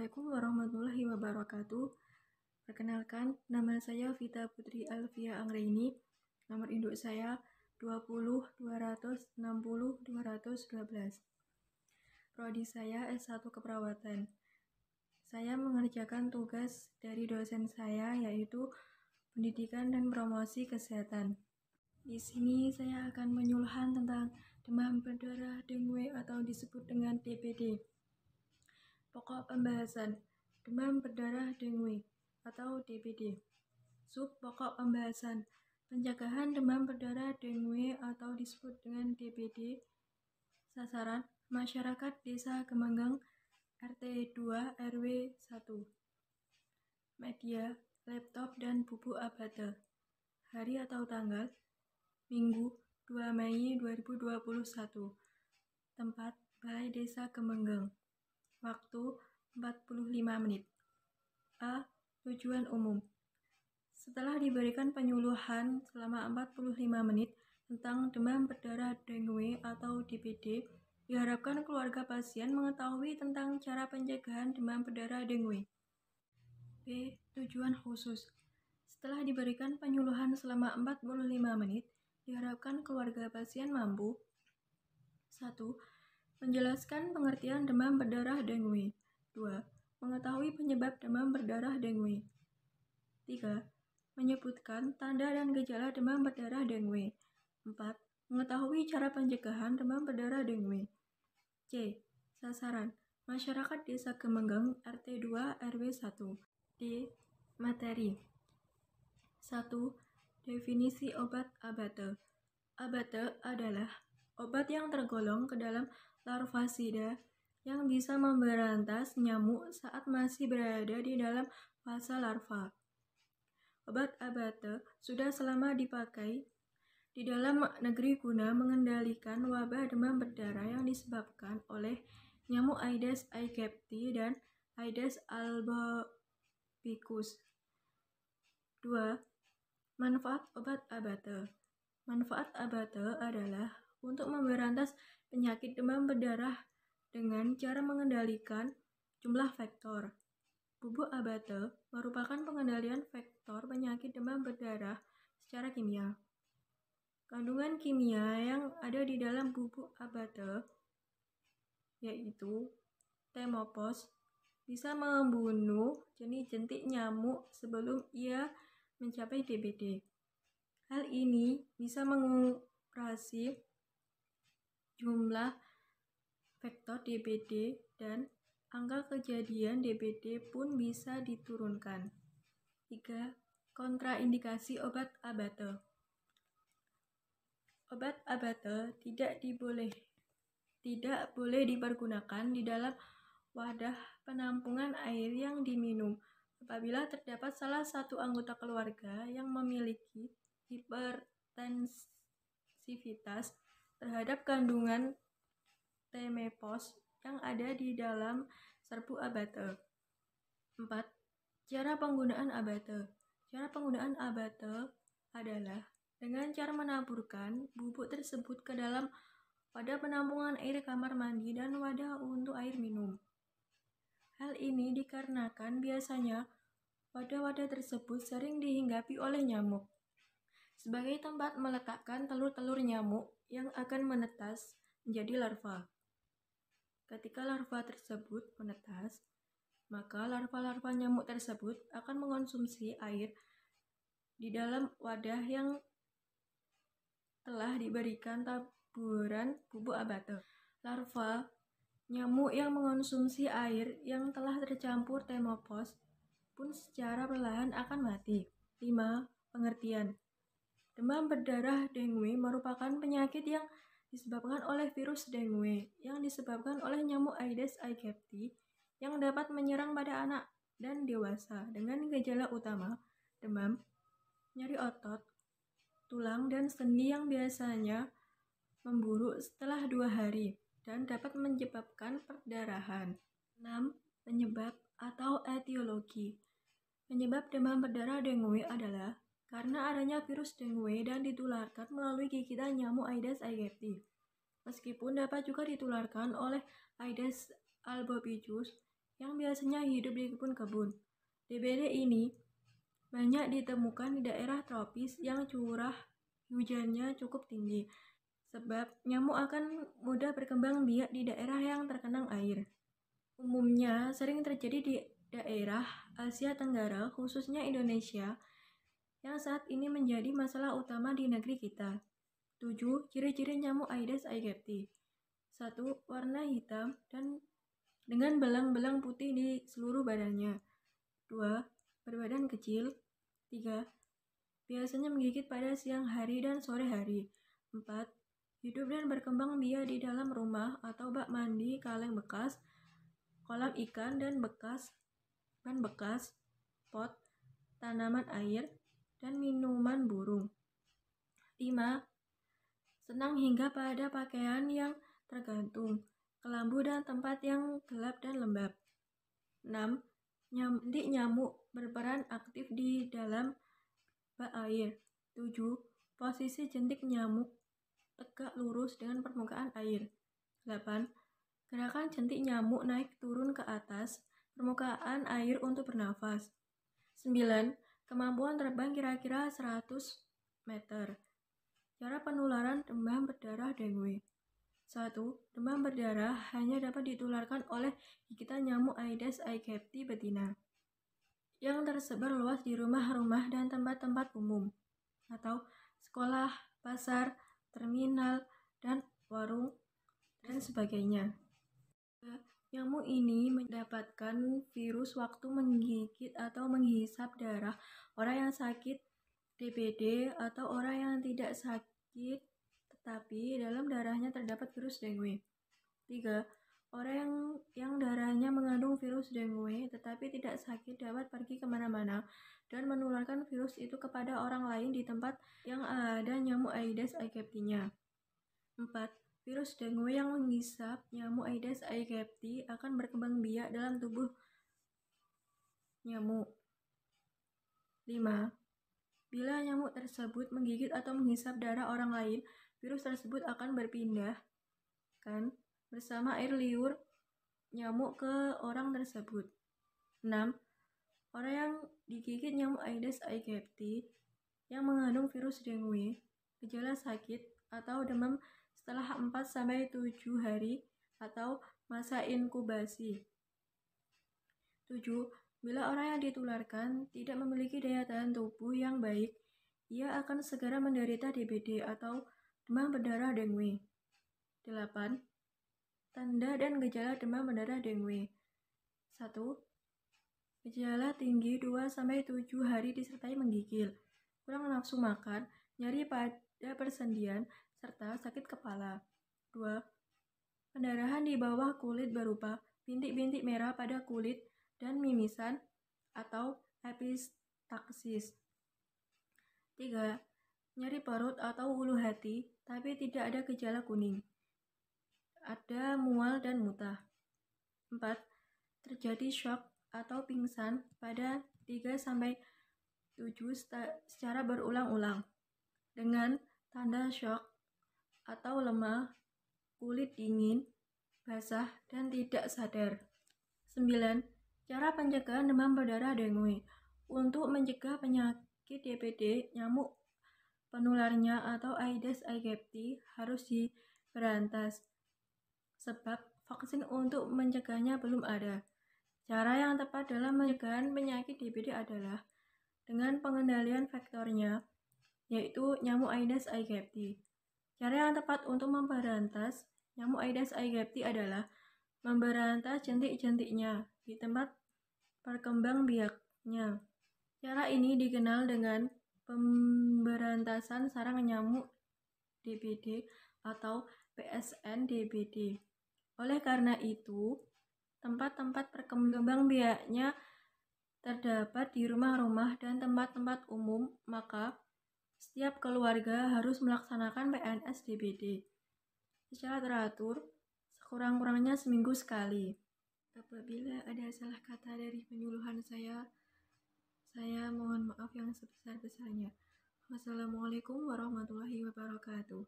Assalamualaikum warahmatullahi wabarakatuh. Perkenalkan, nama saya Vita Putri Alfia Anggraini. Nomor induk saya 20 260 212. Prodi saya S1 Keperawatan. Saya mengerjakan tugas dari dosen saya, yaitu Pendidikan dan Promosi Kesehatan. Di sini saya akan menyuluhan tentang demam berdarah dengue atau disebut dengan DBD. Pokok pembahasan, demam berdarah dengue atau DBD. Sub pokok pembahasan, pencegahan demam berdarah dengue atau disebut dengan DBD. Sasaran, masyarakat Desa Gemenggang, RT 2 RW 1. Media, laptop dan bubuk abate. Hari atau tanggal, Minggu 2 Mei 2021. Tempat, Balai Desa Gemenggang. Waktu 45 menit. A. Tujuan umum. Setelah diberikan penyuluhan selama 45 menit tentang demam berdarah dengue atau DBD, diharapkan keluarga pasien mengetahui tentang cara pencegahan demam berdarah dengue. B. Tujuan khusus. Setelah diberikan penyuluhan selama 45 menit, diharapkan keluarga pasien mampu 1. Menjelaskan pengertian demam berdarah dengue. 2. Mengetahui penyebab demam berdarah dengue. 3. Menyebutkan tanda dan gejala demam berdarah dengue. 4. Mengetahui cara pencegahan demam berdarah dengue. C. Sasaran, masyarakat Desa Gemenggang RT 2 RW 1. D. Materi. 1. Definisi obat abate. Abate adalah obat yang tergolong ke dalam larvasida yang bisa memberantas nyamuk saat masih berada di dalam fase larva. Obat abate sudah lama dipakai di dalam negeri guna mengendalikan wabah demam berdarah yang disebabkan oleh nyamuk Aedes aegypti dan Aedes albopicus. 2. Manfaat obat abate. Manfaat abate adalah untuk memberantas penyakit demam berdarah dengan cara mengendalikan jumlah vektor. Bubuk abate merupakan pengendalian vektor penyakit demam berdarah secara kimia. Kandungan kimia yang ada di dalam bubuk abate, yaitu Temopos, bisa membunuh jentik-jentik nyamuk sebelum ia mencapai DBD. Hal ini bisa mengurangi jumlah vektor DBD dan angka kejadian DBD pun bisa diturunkan. 3. Kontraindikasi obat abate. Obat abate tidak boleh dipergunakan di dalam wadah penampungan air yang diminum apabila terdapat salah satu anggota keluarga yang memiliki hipersensitivitas terhadap kandungan Temopos yang ada di dalam serbuk abate. 4. Cara penggunaan abate. Cara penggunaan abate adalah dengan cara menaburkan bubuk tersebut ke dalam wadah penampungan air kamar mandi dan wadah untuk air minum. Hal ini dikarenakan biasanya wadah-wadah tersebut sering dihinggapi oleh nyamuk sebagai tempat meletakkan telur-telur nyamuk yang akan menetas menjadi larva. Ketika larva tersebut menetas, maka larva-larva nyamuk tersebut akan mengonsumsi air di dalam wadah yang telah diberikan taburan bubuk abate. Larva nyamuk yang mengonsumsi air yang telah tercampur Temopos pun secara perlahan akan mati. 5. Pengertian. Demam berdarah dengue merupakan penyakit yang disebabkan oleh virus dengue yang disebabkan oleh nyamuk Aedes aegypti yang dapat menyerang pada anak dan dewasa dengan gejala utama demam, nyeri otot, tulang dan sendi yang biasanya memburuk setelah 2 hari dan dapat menyebabkan perdarahan. 6. Penyebab atau etiologi. Penyebab demam berdarah dengue adalah karena adanya virus dengue dan ditularkan melalui gigitan nyamuk Aedes aegypti. Meskipun dapat juga ditularkan oleh Aedes albopicus yang biasanya hidup di kebun-kebun. DBD ini banyak ditemukan di daerah tropis yang curah hujannya cukup tinggi, sebab nyamuk akan mudah berkembang biak di daerah yang tergenang air. Umumnya sering terjadi di daerah Asia Tenggara, khususnya Indonesia, yang saat ini menjadi masalah utama di negeri kita. 7. Ciri-ciri nyamuk Aedes aegypti. 1. Warna hitam dan dengan belang-belang putih di seluruh badannya. 2. Berbadan kecil. 3. Biasanya menggigit pada siang hari dan sore hari. 4. Hidup dan berkembang biak di dalam rumah atau bak mandi, kaleng bekas, kolam ikan dan bekas, pot, tanaman air, dan minuman burung. 5. Senang hingga pada pakaian yang tergantung, kelambu dan tempat yang gelap dan lembab. 6. Jentik nyamuk berperan aktif di dalam bak air. 7. Posisi jentik nyamuk tegak lurus dengan permukaan air. 8. Gerakan jentik nyamuk naik turun ke atas permukaan air untuk bernafas. 9. Kemampuan terbang kira-kira 100 meter. Cara penularan demam berdarah dengue. 1. Demam berdarah hanya dapat ditularkan oleh gigitan nyamuk Aedes aegypti betina yang tersebar luas di rumah-rumah dan tempat-tempat umum atau sekolah, pasar, terminal, dan warung, dan sebagainya. Nyamuk ini mendapatkan virus waktu menggigit atau menghisap darah orang yang sakit DBD atau orang yang tidak sakit tetapi dalam darahnya terdapat virus dengue. 3. Orang yang darahnya mengandung virus dengue tetapi tidak sakit dapat pergi kemana-mana dan menularkan virus itu kepada orang lain di tempat yang ada nyamuk Aedes aegypti-nya. 4. Virus dengue yang menghisap nyamuk Aedes aegypti akan berkembang biak dalam tubuh nyamuk. 5. Bila nyamuk tersebut menggigit atau menghisap darah orang lain, virus tersebut akan berpindah bersama air liur nyamuk ke orang tersebut. 6. Orang yang digigit nyamuk Aedes aegypti yang mengandung virus dengue, gejala sakit atau demam setelah 4-7 hari atau masa inkubasi. 7. Bila orang yang ditularkan tidak memiliki daya tahan tubuh yang baik, ia akan segera menderita DBD atau demam berdarah dengue. 8. Tanda dan gejala demam berdarah dengue. 1. Gejala tinggi 2-7 hari disertai menggigil, kurang nafsu makan, nyeri pada persendian, serta sakit kepala. 2. Pendarahan di bawah kulit berupa bintik-bintik merah pada kulit dan mimisan atau epistaksis. 3. Nyeri perut atau ulu hati tapi tidak ada gejala kuning. Ada mual dan muntah. 4. Terjadi shock atau pingsan pada 3-7 secara berulang-ulang dengan tanda shock atau lemah, kulit dingin, basah, dan tidak sadar. 9. Cara pencegahan demam berdarah dengue. Untuk mencegah penyakit DBD, nyamuk penularnya atau Aedes aegypti harus diberantas, sebab vaksin untuk mencegahnya belum ada. Cara yang tepat dalam mencegah penyakit DBD adalah dengan pengendalian faktornya, yaitu nyamuk Aedes aegypti. Cara yang tepat untuk memberantas nyamuk Aedes aegypti adalah memberantas jentik-jentiknya di tempat berkembang biaknya. Cara ini dikenal dengan pemberantasan sarang nyamuk DBD atau PSN DBD. Oleh karena itu, tempat-tempat berkembang biaknya terdapat di rumah-rumah dan tempat-tempat umum, maka setiap keluarga harus melaksanakan PNS DBD secara teratur, sekurang-kurangnya seminggu sekali. Apabila ada salah kata dari penyuluhan saya mohon maaf yang sebesar-besarnya. Wassalamualaikum warahmatullahi wabarakatuh.